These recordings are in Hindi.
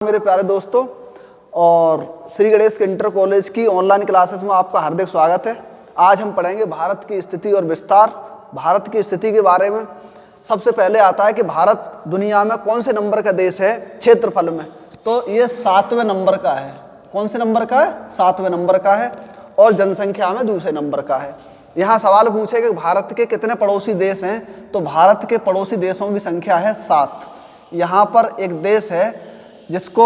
मेरे प्यारे दोस्तों और श्री गणेश इंटर कॉलेज की ऑनलाइन क्लासेस में आपका हार्दिक स्वागत है। आज हम पढ़ेंगे भारत की स्थिति और विस्तार। भारत की स्थिति के बारे में सबसे पहले आता है कि भारत दुनिया में कौन से नंबर का देश है क्षेत्रफल में, तो ये 7वें नंबर का है। कौन से नंबर का है? 7वें नंबर का है। और जनसंख्या में दूसरे नंबर का है। यहाँ सवाल पूछे कि भारत के कितने पड़ोसी देश हैं, तो भारत के पड़ोसी देशों की संख्या है 7। यहाँ पर एक देश है जिसको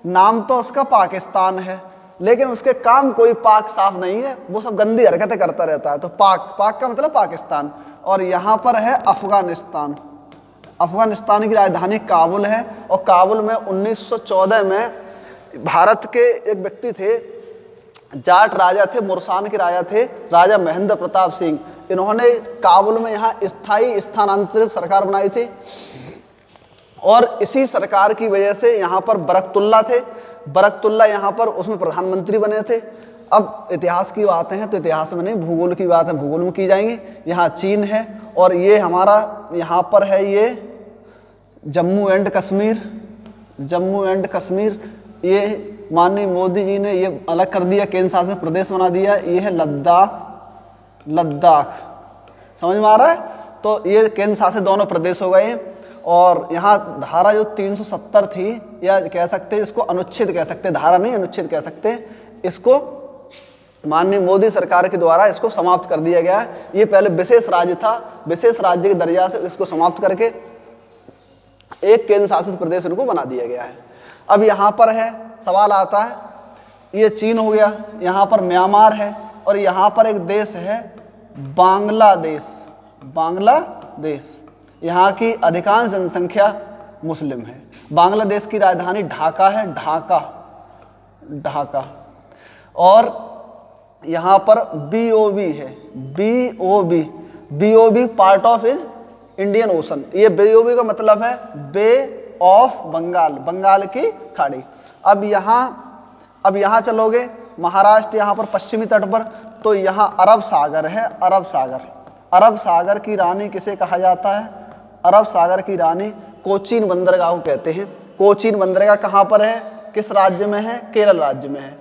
नाम तो उसका पाकिस्तान है, लेकिन उसके काम कोई पाक साफ नहीं है, वो सब गंदी हरकतें करता रहता है। तो पाक का मतलब पाकिस्तान। और यहाँ पर है अफगानिस्तान। अफगानिस्तान की राजधानी काबुल है। और काबुल में 1914 में भारत के एक व्यक्ति थे, जाट राजा थे, मुरसान के राजा थे, राजा महेंद्र प्रताप सिंह। इन्होंने काबुल में यहाँ स्थायी स्थानांतरित सरकार बनाई थी। और इसी सरकार की वजह से यहाँ पर बरकतुल्ला थे। बरकतुल्ला यहाँ पर उसमें प्रधानमंत्री बने थे। अब इतिहास की बातें हैं तो इतिहास में नहीं, भूगोल की बात है, भूगोल में की जाएंगी। यहाँ चीन है और ये हमारा यहाँ पर है ये जम्मू एंड कश्मीर। जम्मू एंड कश्मीर ये माननीय मोदी जी ने ये अलग कर दिया, केंद्र शासित प्रदेश बना दिया। ये है लद्दाख। समझ में आ रहा है? तो ये केंद्र शासित दोनों प्रदेश हो गए। और यहाँ धारा जो 370 थी, या कह सकते हैं इसको अनुच्छेद कह सकते हैं, धारा नहीं अनुच्छेद कह सकते हैं, इसको माननीय मोदी सरकार के द्वारा इसको समाप्त कर दिया गया है। ये पहले विशेष राज्य था, विशेष राज्य के दर्जा से इसको समाप्त करके एक केंद्र शासित प्रदेश इनको बना दिया गया है। अब यहाँ पर है सवाल आता है, ये चीन हो गया, यहाँ पर म्यांमार है, और यहाँ पर एक देश है बांग्लादेश। बांग्लादेश, यहाँ की अधिकांश जनसंख्या मुस्लिम है। बांग्लादेश की राजधानी ढाका है, ढाका। और यहाँ पर BOB है, BOB part of is Indian ocean. ये BOB का मतलब है बे ऑफ बंगाल, बंगाल की खाड़ी। अब यहाँ चलोगे महाराष्ट्र, यहाँ पर पश्चिमी तट पर, तो यहाँ अरब सागर है, अरब सागर। अरब सागर की रानी किसे कहा जाता है? अरब सागर की रानी कोचीन बंदरगाह को कहते हैं। कोचीन बंदरगाह कहाँ पर है, किस राज्य में है? केरल राज्य में है।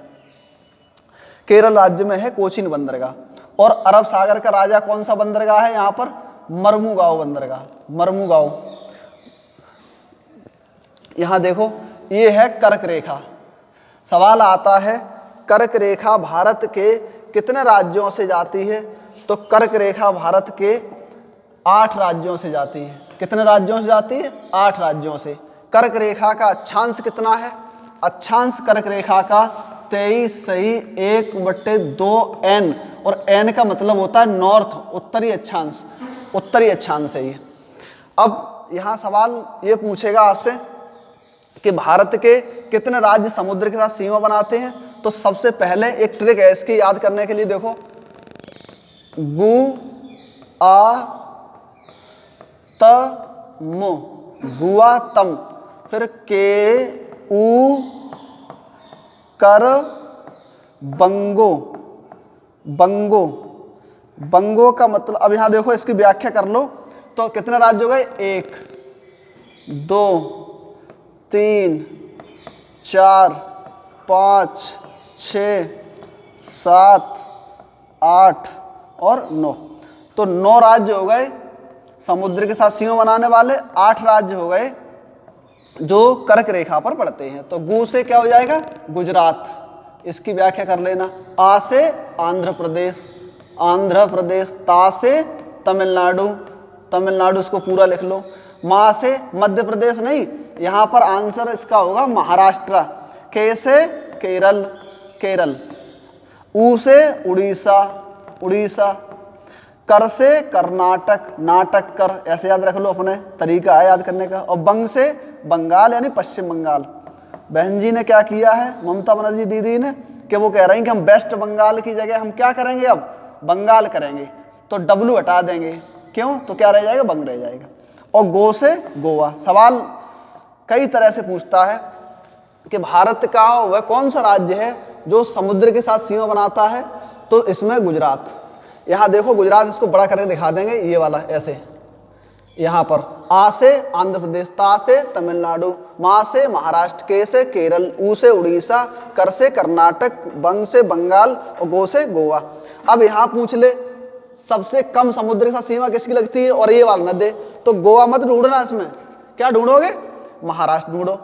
केरल राज्य में है कोचीन बंदरगाह। और अरब सागर का राजा कौन सा बंदरगाह है? यहाँ पर मर्मुगांव बंदरगाह, मर्मुगांव। यहाँ देखो ये है कर्क रेखा। सवाल आता है कर्क रेखा भारत के कितने राज्यों से जाती है? तो कर्क रेखा भारत के 8 राज्यों से जाती है। कितने राज्यों से जाती है? 8 राज्यों से। कर्क रेखा का अक्षांश कितना है? अक्षांश कर्क रेखा का 23/1/2n, और n का मतलब होता है नॉर्थ, उत्तरी अक्षांश, उत्तरी अक्षांश है ये। अब यहाँ सवाल ये पूछेगा आपसे कि भारत के कितने राज्य समुद्र के साथ सीमा बनाते हैं? तो सबसे पहले एक ट्रिक है इसकी याद करने के लिए, देखो गुआतम, फिर कर बंगो का मतलब, अब यहाँ देखो इसकी व्याख्या कर लो। तो कितने राज्य हो गए? 1 2 3 4 5 6 7 8 और 9। तो 9 राज्य हो गए समुद्र के साथ सीमा बनाने वाले। 8 राज्य हो गए जो कर्क रेखा पर पड़ते हैं। तो गु से क्या हो जाएगा? गुजरात, इसकी व्याख्या कर लेना। आ से आंध्र प्रदेश, ता से तमिलनाडु, तमिलनाडु इसको पूरा लिख लो। मा से मध्य प्रदेश नहीं, यहाँ पर आंसर इसका होगा महाराष्ट्र। के से केरल, ऊ से उड़ीसा, कर से कर्नाटक कर, ऐसे याद रख लो, अपने तरीका है याद करने का। और बंग से बंगाल यानी पश्चिम बंगाल। बहन जी ने क्या किया है, ममता बनर्जी दीदी ने, कि वो कह रही हैं कि हम वेस्ट बंगाल की जगह हम क्या करेंगे, अब बंगाल करेंगे। तो W हटा देंगे, क्यों? तो क्या रह जाएगा? बंग रह जाएगा। और गो से गोवा। सवाल कई तरह से पूछता है कि भारत का वह कौन सा राज्य है जो समुद्र के साथ सीमा बनाता है? तो इसमें गुजरात। यहाँ देखो गुजरात, इसको बड़ा करके दिखा देंगे, ये वाला ऐसे, यहाँ पर आ से आंध्र प्रदेश, ता से तमिलनाडु, मा से महाराष्ट्र, के से केरल, ऊ से उड़ीसा, कर से कर्नाटक, बंग से बंगाल और गो से गोवा। अब यहाँ पूछ ले सबसे कम समुद्र का सीमा किसकी लगती है और ये वाला न दे तो गोवा मत ढूंढना, इसमें क्या ढूंढोगे, महाराष्ट्र ढूंढो।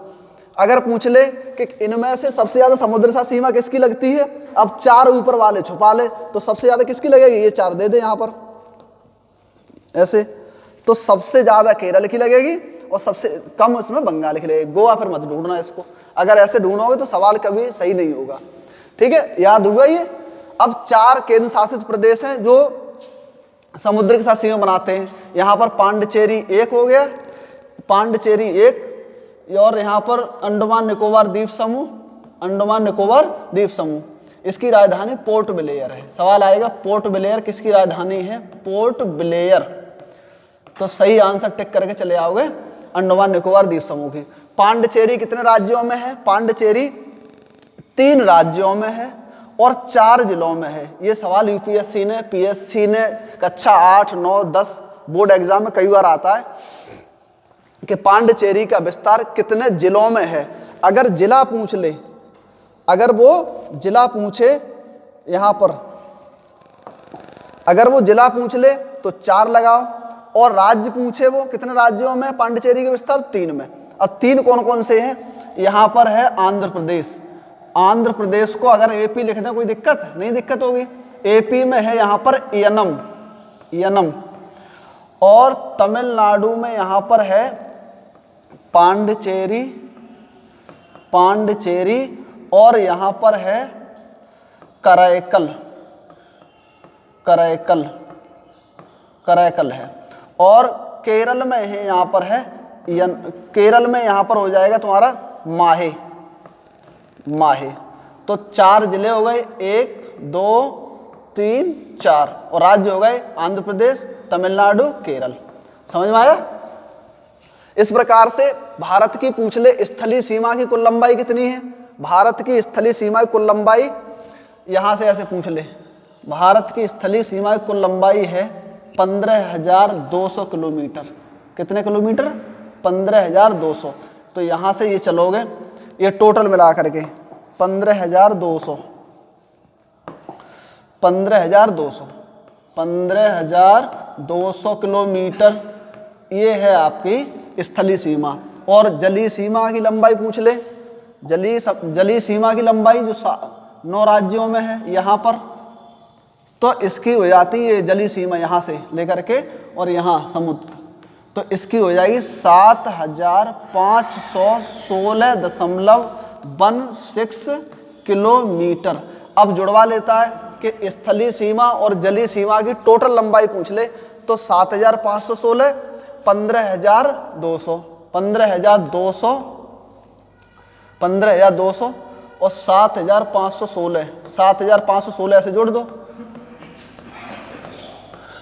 अगर पूछ ले कि इनमें से सबसे ज्यादा समुद्र सा सीमा किसकी लगती है, अब चार ऊपर वाले छुपा ले तो सबसे ज्यादा किसकी लगेगी, ये चार दे दे यहाँ पर ऐसे, तो सबसे ज्यादा केरल की लगेगी और सबसे कम उसमें बंगाल की लगेगी। गोवा फिर मत ढूंढना इसको, अगर ऐसे ढूंढोगे तो सवाल कभी सही नहीं होगा। ठीक है, याद हुआ ये। अब चार केंद्र शासित प्रदेश हैं जो समुद्र के साथ सीमा बनाते हैं। यहाँ पर पांडिचेरी एक हो गया, पांडिचेरी एक, और यहाँ पर अंडमान निकोबार द्वीप समूह, अंडमान निकोबार द्वीप समूह, इसकी राजधानी पोर्ट ब्लेयर है। सवाल आएगा पोर्ट ब्लेयर किसकी राजधानी है, पोर्ट ब्लेयर, तो सही आंसर टिक करके चले आओगे अंडमान निकोबार द्वीप समूह की। पांडिचेरी कितने राज्यों में है, पांडिचेरी 3 राज्यों में है और 4 जिलों में है। ये सवाल यूपीएससी ने, पीएससी ने कक्षा 8, 9, 10 बोर्ड एग्जाम में कई बार आता है कि पांडिचेरी का विस्तार कितने जिलों में है। अगर जिला पूछ ले, अगर वो जिला पूछे यहाँ पर, अगर वो जिला पूछ ले तो 4 लगाओ, और राज्य पूछे वो कितने राज्यों में पांडिचेरी का विस्तार, 3 में। अब 3 कौन कौन से हैं, यहाँ पर है आंध्र प्रदेश, आंध्र प्रदेश को अगर एपी लिख दें कोई दिक्कत नहीं, दिक्कत होगी। एपी में है यहाँ पर यनम, यनम, और तमिलनाडु में यहाँ पर है पांडिचेरी, पांडिचेरी, और यहाँ पर है कराईकल, कराईकल, कराईकल है, और केरल में है यहाँ पर है केरल में यहाँ पर हो जाएगा तुम्हारा माहे, माहे। तो 4 जिले हो गए, 1, 2, 3, 4, और राज्य हो गए आंध्र प्रदेश, तमिलनाडु, केरल। समझ में आया। इस प्रकार से भारत की पूछ ले स्थलीय सीमा की कुल लंबाई कितनी है, भारत की स्थलीय सीमा की कुल लंबाई, यहां से ऐसे पूछ ले, भारत की स्थलीय सीमा की कुल लंबाई है 15,200 किलोमीटर। कितने किलोमीटर, 15,200। तो यहां से ये चलोगे, ये टोटल मिला करके 15,200, 15,200, 15,200 किलोमीटर, ये है आपकी स्थलीय सीमा। और जलीय सीमा की लंबाई पूछ ले, जलीय सीमा की लंबाई जो 9 राज्यों में है यहाँ पर, तो इसकी हो जाती है जलीय सीमा यहाँ से लेकर के और यहाँ समुद्र, तो इसकी हो जाएगी 7,516.16 किलोमीटर। अब जुड़वा लेता है कि स्थलीय सीमा और जलीय सीमा की टोटल लंबाई पूछ ले तो 7,516, 15,200, 15,200, 15,200 और 7,516, 7,516 ऐसे जोड़ दो,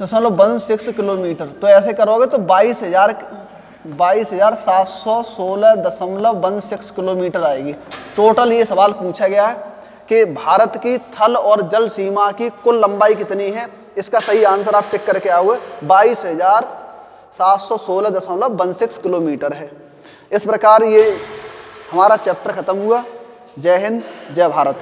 16 किलोमीटर। तो ऐसे करोगे तो 22,716.16 किलोमीटर आएगी। टोटल ये सवाल पूछा गया है कि भारत की थल और जल सीमा की कुल लंबाई कितनी है। इसका सही आंसर आप टिक करके आओगे, 22,716.16 किलोमीटर है। इस प्रकार ये हमारा चैप्टर खत्म हुआ। जय हिंद, जय भारत।